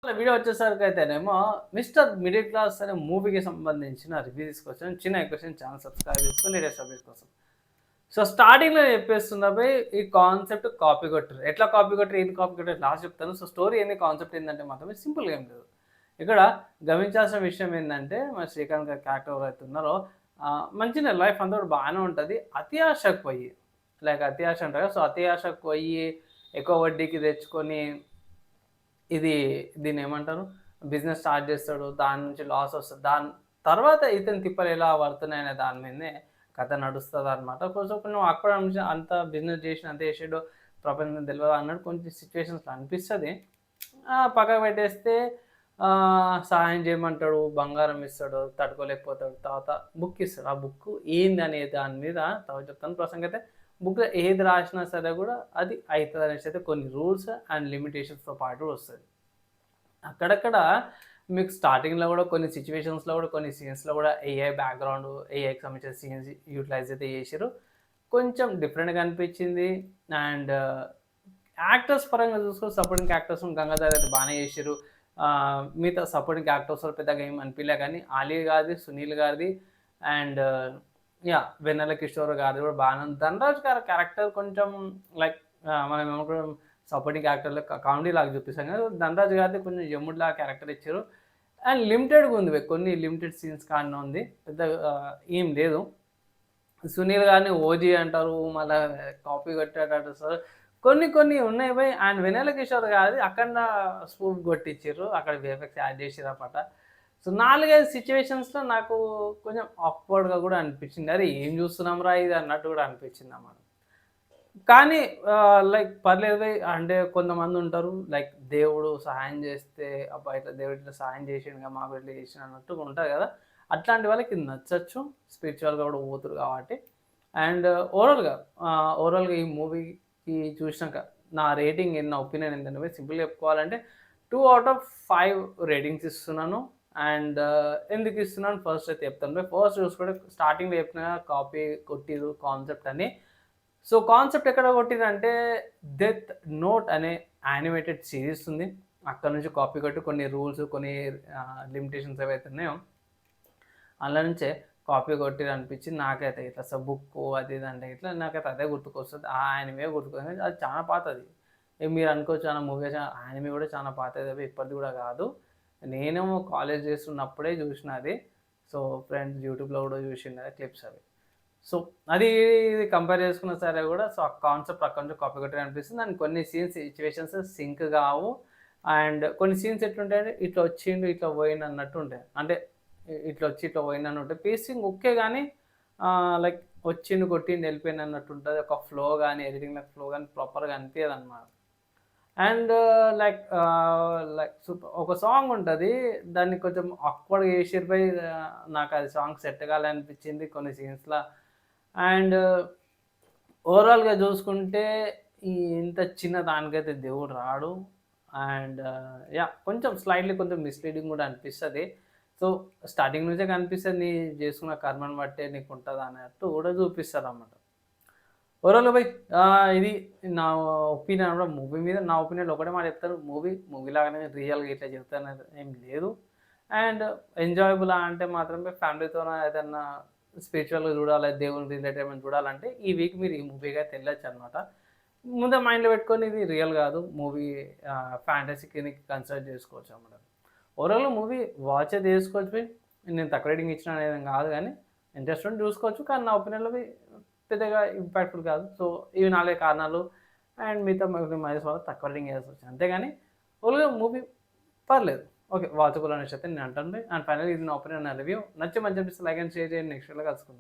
Video వచ్చేసరికి అయితేనేమో 'mister middle class' అనే మూవీకి సంబంధించిన రివ్యూ తీసుకొచ్చాను. చిన్న క్వెషన్ ఛానల్ సబ్స్క్రైబ్ చేసుకొని లేటెస్ట్ అప్డేట్ కోసం. సో స్టార్టింగ్‌లో చెప్పేస్తున్నా బయ్ ఈ కాన్సెప్ట్ కాపీ కొట్టారు. ఎట్లా కాపీ కొట్టారు? ఏంది కాపీ కొట్టారు? లాస్ట్ చెప్తాను. సో స్టోరీ ఏంది? కాన్సెప్ట్ ఏందంటే మాత్రమే సింపుల్‌గా ఏం లేదు. ఇక్కడ గమనించాల్సిన విషయం ఏందంటే మన శ్రీకాంత్ గారి క్యారెక్టర్ ఎవరైతే ఉన్నారో మంచినే లైఫ్ అంతా కూడా బాగానే ఉంటది. అతి ఆశకు పోయి లైక్ అతి ఆశ అంటారు కదా! సో అతి ఆశకు పోయి ఎక్కువ వడ్డీకి తెచ్చుకొని ఇది దీన్నేమంటారు? బిజినెస్ స్టార్ట్ చేస్తాడు. దాని నుంచి లాస్ వస్తది. దాని తర్వాత ఇతని తిప్పలు ఎలా పడుతున్నాయనే దాని మీదనే కథ నడుస్తదనమాట. కొంచెం కొంచెం అక్కడ నుంచి అంత బిజినెస్ చేసి అంత చేసిండు ప్రపంచం తెలవదు అన్నట్టు కొంచెం సిట్యుయేషన్స్‌లో అనిపిస్తది. పక్కకు పెట్టేస్తే సహాయం చేయమంటాడు. బంగారం ఇస్తాడు. తట్టుకోలేకపోతాడు. తర్వాత బుక్ ఇస్తాడు. ఆ బుక్ ఏందనే దాని మీద తర్వాత చెప్తాను. ప్రస్తుతానికైతే బుక్‌లో ఏది రాసినా సరే గూడా అది అయితదనేసి అయితే కొన్ని రూల్స్ అండ్ లిమిటేషన్స్‌తో పాటు వస్తది. అక్కడక్కడ మీకు స్టార్టింగ్‌లో గూడా కొన్ని సిట్యుయేషన్స్‌లో గూడా కొన్ని సీన్స్‌లో గూడా ఏఐ బ్యాక్‌గ్రౌండ్, ఏఐకి సంబంధించిన సీన్స్ యూటిలైజ్ అయితే చేసిర్రు. కొంచెం డిఫరెంట్‌గా అనిపించింది. అండ్ యాక్టర్స్ పరంగా చూసుకుంటే సపోర్టింగ్ యాక్టర్స్ గంగాధర్ అయితే బానే చేసిర్రు. మిగతా సపోర్టింగ్ యాక్టర్స్‌లో పెద్దగా ఏమి అనిపియలే గానీ 'ఆలీ' గారిది, 'సునీల్' గారిది అండ్ యాహ్! 'వెన్నెల కిషోర్' గారిది కూడా బానే ఉంది. 'ధనరాజ్' గారి క్యారెక్టర్ కొంచెం లైక్ మనం ఏమనుకున్నాం సపోర్టింగ్ యాక్టర్‌లో కామెడీ లాగా చూపిస్తాం కదా! 'ధనరాజ్' గారిది కొంచెం యముడిలాగా క్యారెక్టర్ ఇచ్చారు. అండ్ లిమిటెడ్‌గా ఉంది. కొన్ని లిమిటెడ్ సీన్స్ కాడనే ఉంది. పెద్దగా ఏం లేదు. 'సునీల్' గారిని 'ఓజీ' అంటారు. మళ్ళా కాపీ కొట్టాడట సార్. కొన్ని కొన్ని ఉన్నాయి బయ్. అండ్ 'వెన్నెల కిషోర్' గారిది 'అఖండ' స్పూఫ్ కొట్టిచ్చిర్రు. అక్కడ వీఎఫ్ఎక్స్ యాడ్ చేసిర్రనమాట. సో 4, 5 సిట్యుయేషన్స్‌లో నాకు కొంచెం ఆక్వర్డ్‌గా గూడా అనిపించింది. అరే! ఏం చూస్తున్నాంరా ఇది అన్నట్టు గూడా అనిపించిందన్నమాట. కానీ లైక్ పర్లేదు బయ్. అంటే కొంతమందుంటారు లైక్ దేవుడు సహాయం జేస్తే అబ్బా! ఇట్లా దేవుడు ఇట్లా సహాయం జేసిండుగా మాకు ఇట్లా చేసిండు అన్నట్టుగా ఉంటది గదా! అట్లాంటి వాళ్ళకి ఇది నచ్చొచ్చు. స్పిరిచువల్‌గా గూడా పోతుర్రు కాబట్టి. అండ్ ఓవరాల్‌గా ఈ మూవీకి చూసినాక నా రేటింగ్ నా ఒపీనియన్ ఏంటంటే సింపుల్‌గా చెప్పుకోవాలంటే 2/5 రేటింగ్స్ ఇస్తున్నాను. అండ్ ఎందుకు ఇస్తున్నాను ఫస్ట్ అయితే చెప్తాను. ఫస్ట్ చూసుకుంటే స్టార్టింగ్‌లో చెప్పిన కాపీ కొట్టిర్రు కాన్సెప్ట్ అని. సో, కాన్సెప్ట్ ఎక్కడ కొట్టిర్రంటే 'డెత్ నోట్' అనే యానిమేటెడ్ సీరీస్ ఉంది. అక్కడి నుంచి కాపీ కొట్టి కొన్ని రూల్స్, కొన్ని లిమిటేషన్స్ ఏవైతే ఉన్నాయో అందులో నుంచే కాపీ కొట్టిర్రనిపించింది నాకైతే. ఇట్లా బుక్కు అది ఇది అంటే ఇట్లా నాకైతే అదే గుర్తుకొస్తది. ఆ యానిమే గుర్తుకొస్తుంది. అది చాలా పాతది. మీరు అనుకోవచ్చు చాలా మూవీ యానిమే కూడా చాలా పాతది అవి ఇప్పటిది కూడా కాదు. నేనేమో కాలేజ్ చేస్తున్నప్పుడే చూసిన అది. సో, ఫ్రెండ్స్ యూట్యూబ్‌లో కూడా చూసిండే క్లిప్స్ అవి. సో, అది ఇది కంపేర్ చేసుకున్నా సరే గూడా సో, ఆ కాన్సెప్ట్ అక్కడి నుంచి కాపీ కొట్టిర్రు అనిపిస్తుంది. అండ్ కొన్ని సీన్స్, సిట్యుయేషన్స్ సింక్ గావు. అండ్ కొన్ని సీన్స్ ఎట్లుంటాయంటే ఇట్లా వచ్చిండు, ఇట్లా పోయిండు అన్నట్టు ఉంటాయి. అంటే ఇట్లా వచ్చి ఇట్లా పోయిండని ఉంటది. పేసింగ్ ఓకే గానీ లైక్ వచ్చిండు, కొట్టిండు, ఎళ్ళిపోయిండు అన్నట్టు ఉంటది. ఒక ఫ్లో గానీ, ఎడిటింగ్‌లో ఫ్లో గానీ ప్రాపర్‌గా అనిపియదనమాట. అండ్ లైక్ ఒక సాంగ్ ఉంటది. దాన్ని కొంచెం ఆక్వర్డ్‌గా చేసిర్రు బై నాకది సాంగ్ సెట్ కాలే అనిపించింది కొన్ని సీన్స్‌ల. అండ్ ఓవరాల్‌గా చూసుకుంటే ఈ ఇంత చిన్న దానికైతే దేవుడు రాడు. And yeah! కొంచెం స్లైట్‌లీ కొంచెం మిస్‌లీడింగ్ గూడా అనిపిస్తది. సో, స్టార్టింగ్ నుంచే కనిపిస్తది నీ చేసుకున్న కర్మను బట్టే నీకుంటది అన్నట్టు గూడా చూపిస్తారన్నమాట. ఓవరాల్‌గా బై ఇది నా ఒపీనియన్ కూడా మూవీ మీద. నా ఒపీనియన్‌లో ఒకటే మాట చెప్తాను. మూవీ లాగానే రియల్‌గా ఇట్లా చెప్తానని ఏం లేదు. అండ్ ఎంజాయబులా అంటే మాత్రమే ఫ్యామిలీతోన ఏదన్నా స్పిరిచువల్‌గా చూడాలి, దేవుని రిలేటెడ్ ఏమైనా చూడాలంటే ఈ వీక్ మీరు ఈ మూవీకి అయితే ఎళ్ళొచ్చనమాట. ముందే మైండ్‌లో పెట్టుకొని ఇది రియల్ కాదు. మూవీ ఫ్యాంటసీ కిందకి కన్సిడర్ చేసుకోవచ్చనమాట. ఓవరాల్‌గా మూవీ వాచ్ అయితే చేసుకోవచ్చు బై. నేను తక్కువ రేటింగ్ ఇచ్చినా అనేది కాదు గానీ ఇంట్రెస్ట్ ఉంటే చూసుకోవచ్చు. కానీ నా ఒపీనియన్‌లో పెద్దగా ఇంపాక్ట్‌ఫుల్ కాదు. సో, ఇవి 4 కారణాలు. అండ్ మిగతా మైనస్ వల్ల తక్కువ రేటింగ్ ఇయ్యాల్సొచ్చింది. అంతేగాని ఓవరాల్‌గా మూవీ పర్లేదు. ఓకే. వాచబుల్ అనేసి అయితే నేను అంటాను. అండ్ ఫైనల్‌గా ఇది నా ఒపీనియన్, నా రివ్యూ. నచ్చితే మంచిగా అనిపిస్తే లైక్ అండ్ షేర్ చేయండి. నెక్స్ట్ వీడియోలో కలుసుకుందాం.